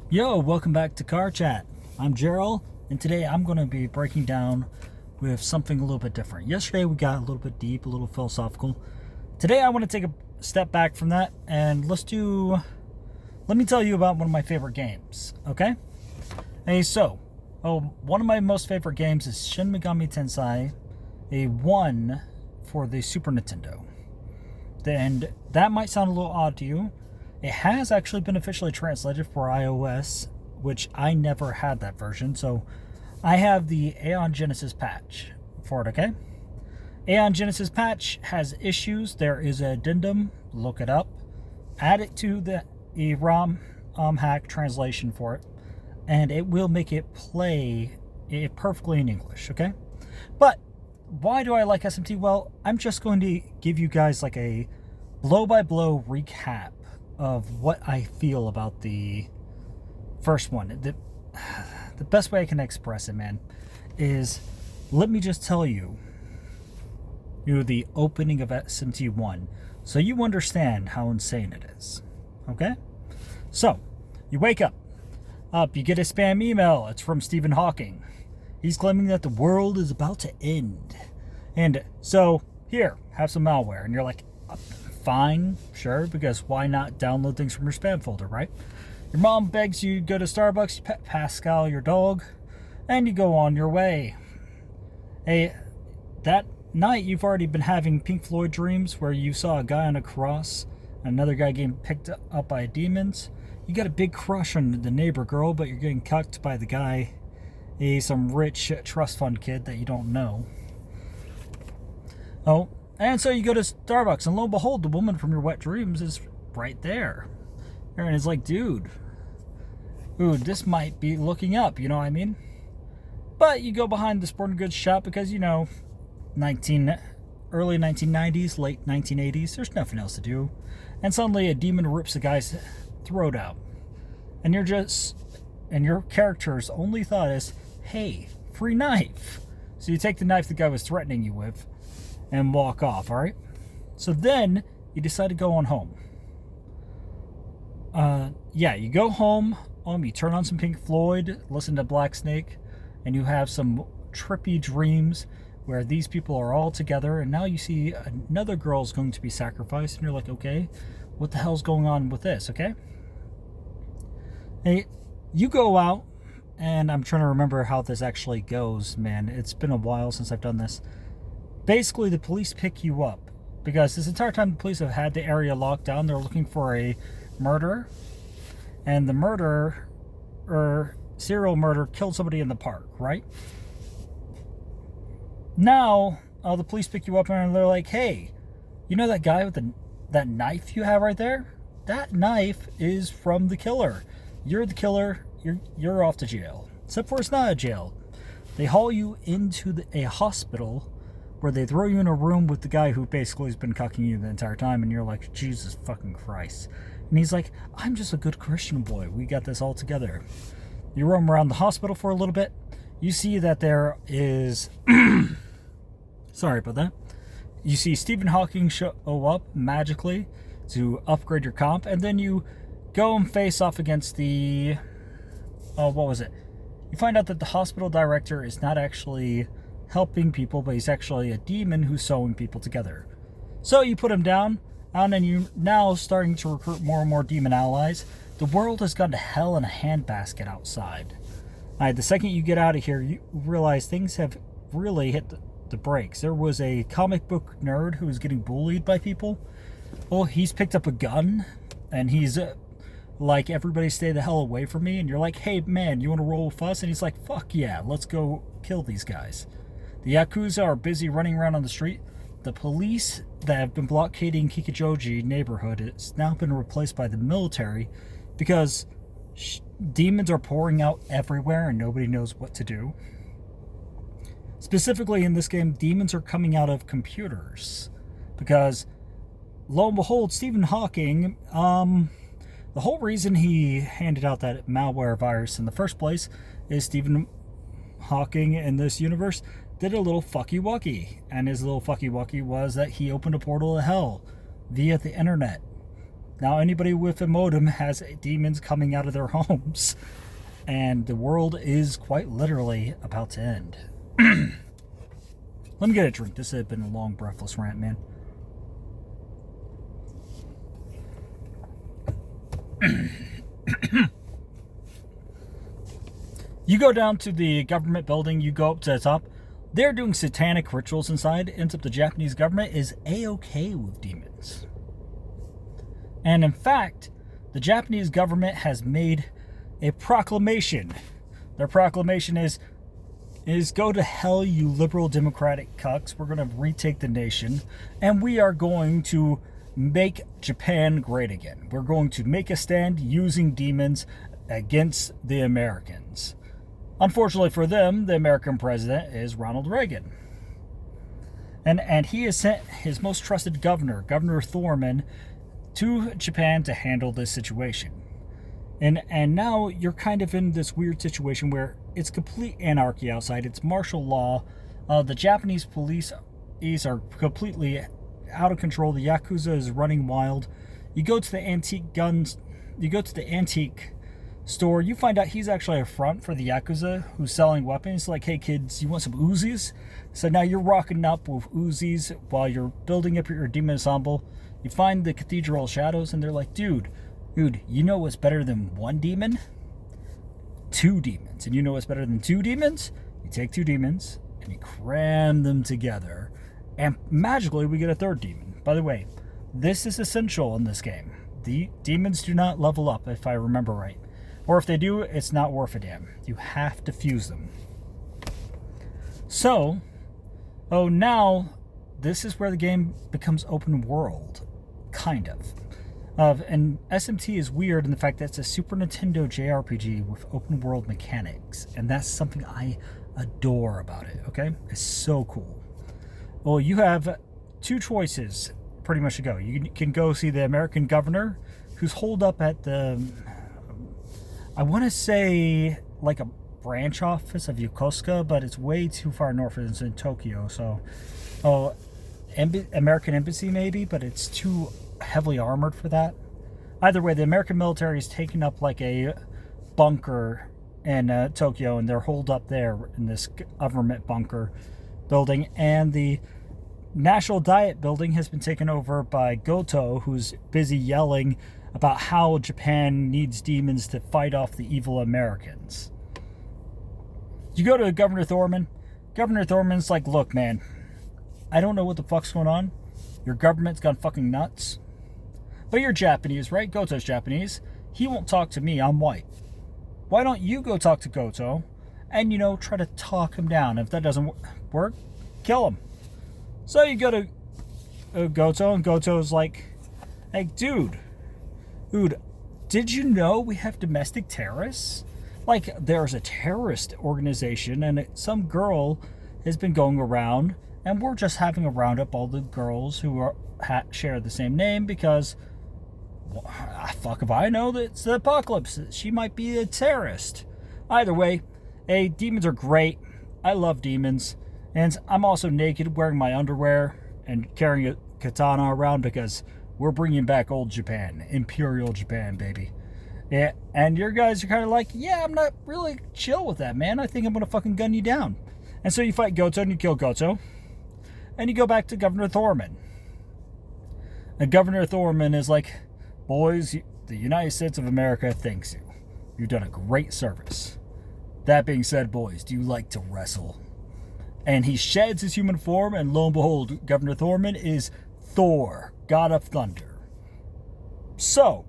Yo, welcome back to Car Chat. I'm Gerald, and today I'm going to be breaking down with something a little bit different. Yesterday we got a little bit deep, a little philosophical. Today I want to take a step back from that and let me tell you about one of my favorite games, okay? One of my most favorite games is Shin Megami Tensei, a 1 for the Super Nintendo. And that might sound a little odd to you. It has actually been officially translated for iOS, which I never had that version, so I have the Aeon Genesis patch for it, okay? Aeon Genesis patch has issues. There is an addendum, look it up, add it to the ROM hack translation for it, and it will make it play it perfectly in English, okay? But why do I like SMT? Well, I'm just going to give you guys like a blow-by-blow recap of what I feel about the first one. The best way I can express it, man, is let me just tell you the opening of SMT1 so you understand how insane it is. Okay? So, you wake up, you get a spam email. It's from Stephen Hawking. He's claiming that the world is about to end. And so, here, have some malware. And you're like, fine, sure, because why not download things from your spam folder, right? Your mom begs you to go to Starbucks, you pet Pascal, your dog, and you go on your way. Hey, that night you've already been having Pink Floyd dreams where you saw a guy on a cross, another guy getting picked up by demons. You got a big crush on the neighbor girl, but you're getting cucked by the guy, some rich trust fund kid that you don't know. Oh, and so you go to Starbucks, and lo and behold, the woman from your wet dreams is right there. And it's like, dude, this might be looking up, you know what I mean? But you go behind the sporting goods shop because, early 1990s, late 1980s, there's nothing else to do. And suddenly a demon rips a guy's throat out. And your character's only thought is, hey, free knife. So you take the knife the guy was threatening you with and walk off, alright? So then you decide to go on home. You go home, you turn on some Pink Floyd, listen to Black Snake, and you have some trippy dreams where these people are all together, and now you see another girl's going to be sacrificed, and you're like, okay, what the hell's going on with this, okay? Hey, you go out, and I'm trying to remember how this actually goes, man. It's been a while since I've done this. Basically, the police pick you up because this entire time the police have had the area locked down. They're looking for a murderer, and the murderer or serial murder killed somebody in the park, right? Now, the police pick you up and they're like, hey, you know that guy with that knife you have right there? That knife is from the killer. You're the killer. You're off to jail. Except for it's not a jail. They haul you into a hospital where they throw you in a room with the guy who basically has been cucking you the entire time, and you're like, Jesus fucking Christ. And he's like, I'm just a good Christian boy. We got this all together. You roam around the hospital for a little bit. You see that there is... Sorry about that. You see Stephen Hawking show up magically to upgrade your comp, and then you go and face off against the... what was it? You find out that the hospital director is not actually helping people, but he's actually a demon who's sewing people together. So you put him down, and you're now starting to recruit more and more demon allies. The world has gone to hell in a handbasket outside. The second you get out of here, you realize things have really hit the brakes. There was a comic book nerd who was getting bullied by people. Well, he's picked up a gun, and he's like, everybody stay the hell away from me. And you're like, hey, man, you want to roll with us? And he's like, fuck yeah, let's go kill these guys. The Yakuza are busy running around on the street. The police that have been blockading Kikijoji neighborhood has now been replaced by the military because demons are pouring out everywhere and nobody knows what to do. Specifically in this game, demons are coming out of computers because, lo and behold, Stephen Hawking, the whole reason he handed out that malware virus in the first place is Stephen Hawking in this universe did a little fucky-wucky. And his little fucky-wucky was that he opened a portal to hell via the internet. Now anybody with a modem has demons coming out of their homes. And the world is quite literally about to end. Let me get a drink. This has been a long, breathless rant, man. You go down to the government building, you go up to the top. They're doing satanic rituals inside. Ends up the Japanese government is A-okay with demons. And in fact, the Japanese government has made a proclamation. Their proclamation is go to hell, you liberal democratic cucks. We're going to retake the nation, and we are going to make Japan great again. We're going to make a stand using demons against the Americans. Unfortunately for them, the American president is Ronald Reagan. And he has sent his most trusted governor, Governor Thorman, to Japan to handle this situation. And now you're kind of in this weird situation where it's complete anarchy outside. It's martial law. The Japanese police are completely out of control. The Yakuza is running wild. You go to the antique store. You find out he's actually a front for the Yakuza who's selling weapons. Like, hey kids, you want some Uzis? So now you're rocking up with Uzis while you're building up your demon ensemble. You find the Cathedral Shadows and they're like, dude, you know what's better than one demon? 2 demons. And you know what's better than 2 demons? You take 2 demons and you cram them together. And magically we get a 3rd demon. By the way, this is essential in this game. The demons do not level up, if I remember right. Or if they do, it's not worth a damn. You have to fuse them. So, now this is where the game becomes open world. Kind of. And SMT is weird in the fact that it's a Super Nintendo JRPG with open world mechanics. And that's something I adore about it, okay? It's so cool. Well, you have 2 choices pretty much to go. You can go see the American governor who's holed up at the, I want to say like a branch office of Yokosuka, but it's way too far north. It's in Tokyo. So, American embassy maybe, but it's too heavily armored for that. Either way, the American military is taking up like a bunker in Tokyo, and they're holed up there in this government bunker building. And the National Diet building has been taken over by Goto, who's busy yelling about how Japan needs demons to fight off the evil Americans. You go to Governor Thorman. Governor Thorman's like, look, man, I don't know what the fuck's going on. Your government's gone fucking nuts. But you're Japanese, right? Goto's Japanese. He won't talk to me. I'm white. Why don't you go talk to Goto and, try to talk him down? If that doesn't work, kill him. So you go to Goto, and Goto's like, hey, dude, did you know we have domestic terrorists? Like, there's a terrorist organization, and some girl has been going around, and we're just having a roundup all the girls who share the same name because, fuck if I know, that it's the apocalypse. She might be a terrorist. Either way, hey, demons are great. I love demons. And I'm also naked, wearing my underwear, and carrying a katana around because we're bringing back old Japan. Imperial Japan, baby. Yeah, and your guys are kind of like, yeah, I'm not really chill with that, man. I think I'm going to fucking gun you down. And so you fight Goto, and you kill Goto. And you go back to Governor Thorman. And Governor Thorman is like, boys, the United States of America thanks you. You've done a great service. That being said, boys, do you like to wrestle? And he sheds his human form, and lo and behold, Governor Thorman is Thor, God of Thunder. So,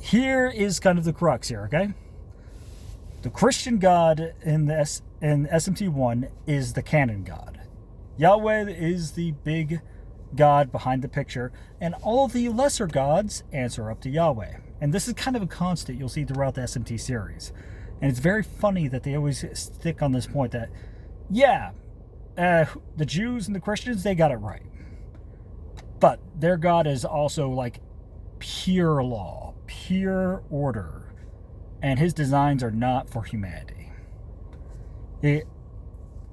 here is kind of the crux here, okay? The Christian God in SMT1 is the canon God. Yahweh is the big God behind the picture, and all the lesser gods answer up to Yahweh. And this is kind of a constant you'll see throughout the SMT series. And it's very funny that they always stick on this point that, yeah, the Jews and the Christians, they got it right. But their God is also like pure law, pure order, and his designs are not for humanity.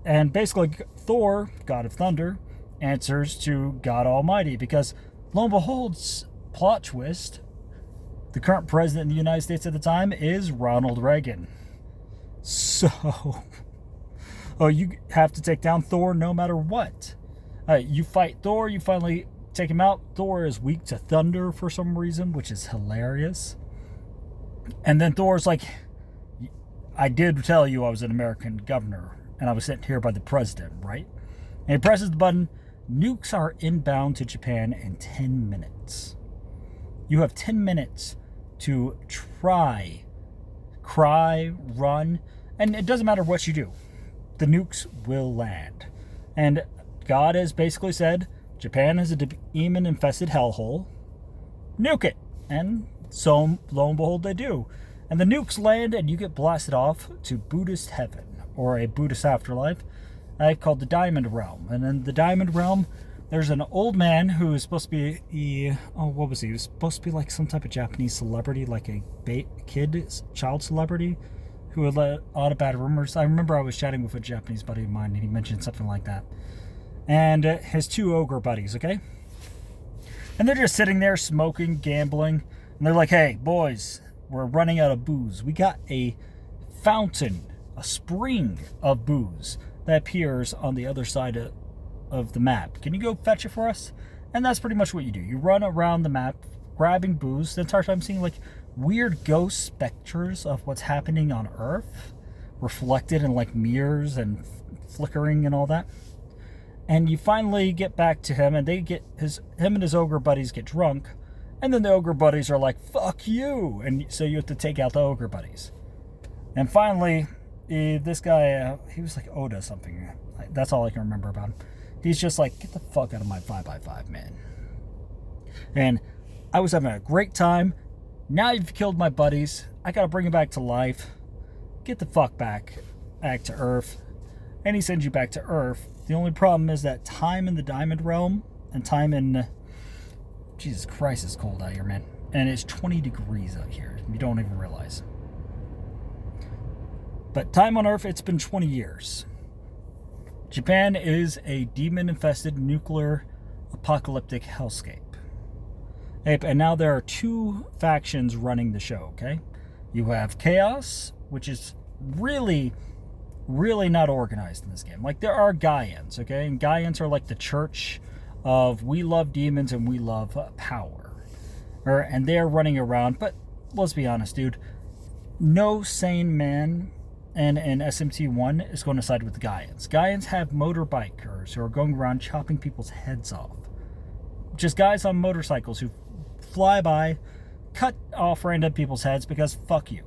And basically, Thor, God of Thunder, answers to God Almighty because, lo and behold, plot twist, the current president of the United States at the time is Ronald Reagan. So, you have to take down Thor no matter what. You fight Thor, you finally take him out. Thor is weak to thunder for some reason, which is hilarious. And then Thor's like, I did tell you I was an American governor, and I was sent here by the president, right? And he presses the button. Nukes are inbound to Japan in 10 minutes. You have 10 minutes to try, cry, run, and it doesn't matter what you do. The nukes will land. And God has basically said, Japan is a demon-infested hellhole. Nuke it. And so, lo and behold, they do. And the nukes land, and you get blasted off to Buddhist heaven, or a Buddhist afterlife, called the Diamond Realm. And in the Diamond Realm, there's an old man who is supposed to be what was he? He was supposed to be like some type of Japanese celebrity, like a child celebrity, who had let a lot of bad rumors. I remember I was chatting with a Japanese buddy of mine, and he mentioned something like that. And his two ogre buddies, okay? And they're just sitting there smoking, gambling, and they're like, hey, boys, we're running out of booze. We got a fountain, a spring of booze that appears on the other side of the map. Can you go fetch it for us? And that's pretty much what you do. You run around the map, grabbing booze. The entire time seeing like weird ghost specters of what's happening on Earth, reflected in like mirrors and flickering and all that. And you finally get back to him, and him and his ogre buddies get drunk, and then the ogre buddies are like, fuck you! And so you have to take out the ogre buddies. And finally, this guy, he was like Oda something. That's all I can remember about him. He's just like, get the fuck out of my 5x5, man. And I was having a great time. Now you've killed my buddies. I gotta bring him back to life. Get the fuck back to Earth. And he sends you back to Earth. The only problem is that time in the Diamond Realm and time in... Jesus Christ, it's cold out here, man. And it's 20 degrees out here. You don't even realize. But time on Earth, it's been 20 years. Japan is a demon-infested nuclear apocalyptic hellscape. And now there are two factions running the show, okay? You have Chaos, which is really not organized in this game. Like, there are Gaians, okay? And Gaians are like the church of we love demons and we love power. And they're running around, but let's be honest, dude. No sane man and SMT1 is going to side with the Gaians. Gaians have motorbikers who are going around chopping people's heads off. Just guys on motorcycles who fly by, cut off random people's heads because fuck you.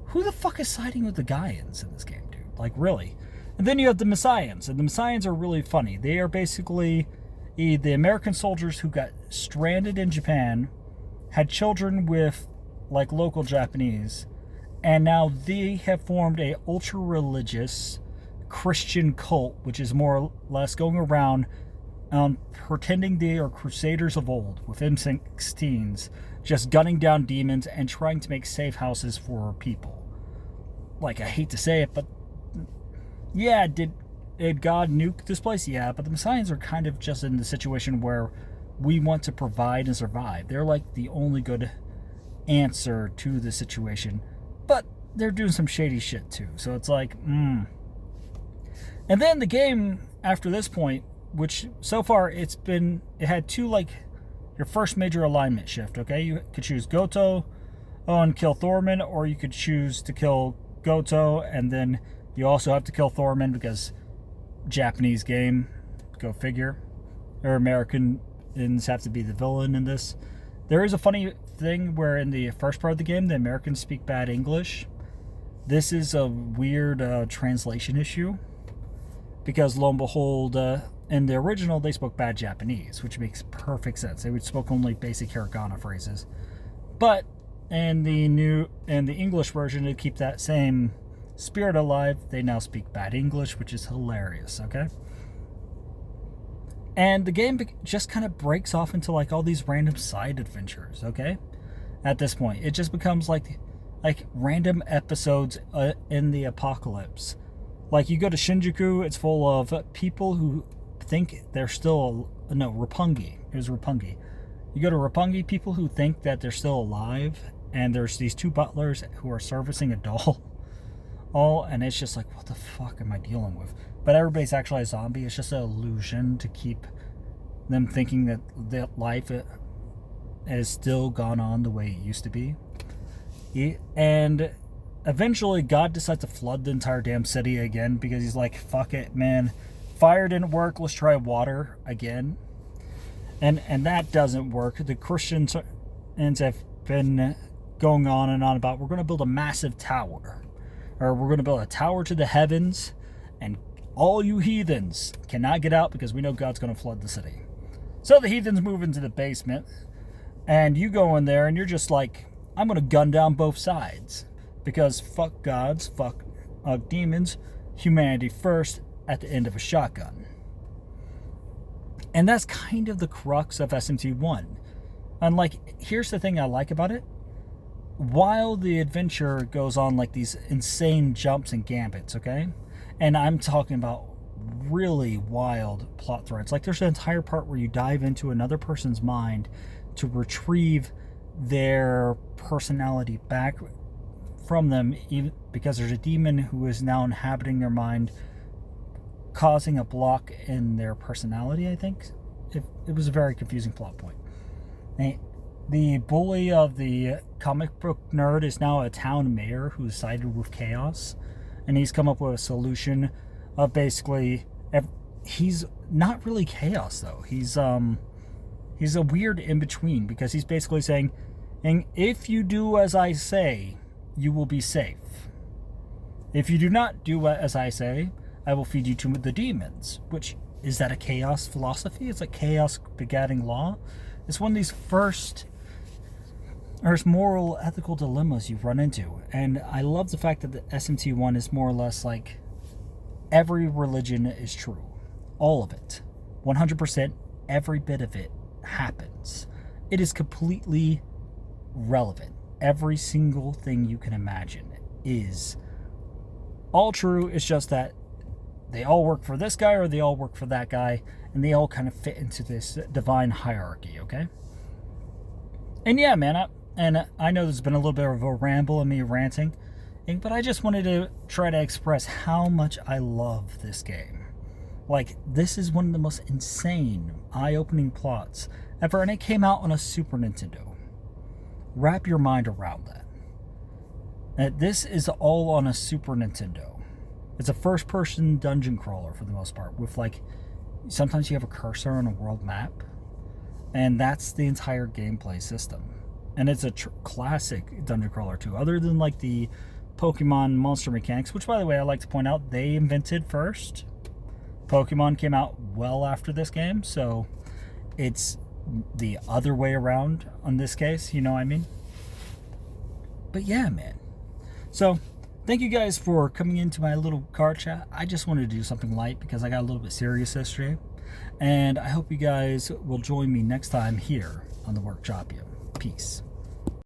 Who the fuck is siding with the Gaians in this game, dude? Like, really? And then you have the Messians, and the Messians are really funny. They are basically the American soldiers who got stranded in Japan, had children with, like, local Japanese, and now they have formed a ultra-religious Christian cult, which is more or less going around pretending they are crusaders of old with M16s, just gunning down demons and trying to make safe houses for people. Like, I hate to say it, but yeah, did God nuke this place? Yeah, but the Messiahs are kind of just in the situation where we want to provide and survive. They're like the only good answer to the situation, but they're doing some shady shit too. So it's like, And then the game after this point, which so far it had two, like, your first major alignment shift, okay? You could choose Goto and kill Thorman, or you could choose to kill Goto, and then you also have to kill Thorman because Japanese game, go figure. Or Americans have to be the villain in this. There is a funny thing where in the first part of the game, the Americans speak bad English. This is a weird translation issue, because lo and behold, in the original, they spoke bad Japanese, which makes perfect sense. They would spoke only basic hiragana phrases. But in the English version, to keep that same spirit alive, they now speak bad English, which is hilarious, okay? And the game just kind of breaks off into like all these random side adventures, okay? At this point, it just becomes like random episodes in the apocalypse. Like, you go to Shinjuku, it's full of people who think they're still... No, Roppongi. It was Roppongi. You go to Roppongi, people who think that they're still alive, and there's these two butlers who are servicing a doll. And it's just like, what the fuck am I dealing with? But everybody's actually a zombie. It's just an illusion to keep them thinking that life has still gone on the way it used to be. And eventually God decides to flood the entire damn city again because he's like, fuck it, man. Fire didn't work. Let's try water again. And that doesn't work. The Christians have been going on and on about, we're going to build a massive tower. Or we're going to build a tower to the heavens, and all you heathens cannot get out because we know God's going to flood the city. So the heathens move into the basement, and you go in there, and you're just like, I'm going to gun down both sides. Because fuck gods, fuck demons, humanity first at the end of a shotgun. And that's kind of the crux of SMT1. And like, here's the thing I like about it. While the adventure goes on like these insane jumps and gambits, okay? And I'm talking about really wild plot threads. Like there's an entire part where you dive into another person's mind to retrieve their personality back from them, even because there's a demon who is now inhabiting their mind, causing a block in their personality, I think. It was a very confusing plot point. The bully of the comic book nerd is now a town mayor who's sided with chaos, and he's come up with a solution of basically, he's not really chaos though. He's a weird in between, because he's basically saying, and if you do as I say, you will be safe. If you do not do as I say, I will feed you to the demons. Which, is that a chaos philosophy? It's like chaos begatting law. It's one of these first moral ethical dilemmas you run into. And I love the fact that the SMT1 is more or less like every religion is true. All of it. 100%, every bit of it happens. It is completely relevant. Every single thing you can imagine is all true. It's just that they all work for this guy or they all work for that guy, and they all kind of fit into this divine hierarchy, okay? And yeah, man, I know there's been a little bit of a ramble of me ranting, but I just wanted to try to express how much I love this game. Like, this is one of the most insane, eye-opening plots ever, and it came out on a Super Nintendo. Wrap your mind around that. This is all on a Super Nintendo. It's a first-person dungeon crawler for the most part, with like, sometimes you have a cursor on a world map, and that's the entire gameplay system. And it's a classic dungeon crawler too, other than like the Pokemon monster mechanics, which by the way, I like to point out, they invented first. Pokemon came out well after this game, so it's the other way around on this case, you know what I mean? But yeah, man. So, thank you guys for coming into my little car chat. I just wanted to do something light because I got a little bit serious yesterday. And I hope you guys will join me next time here on the Workshop. Peace.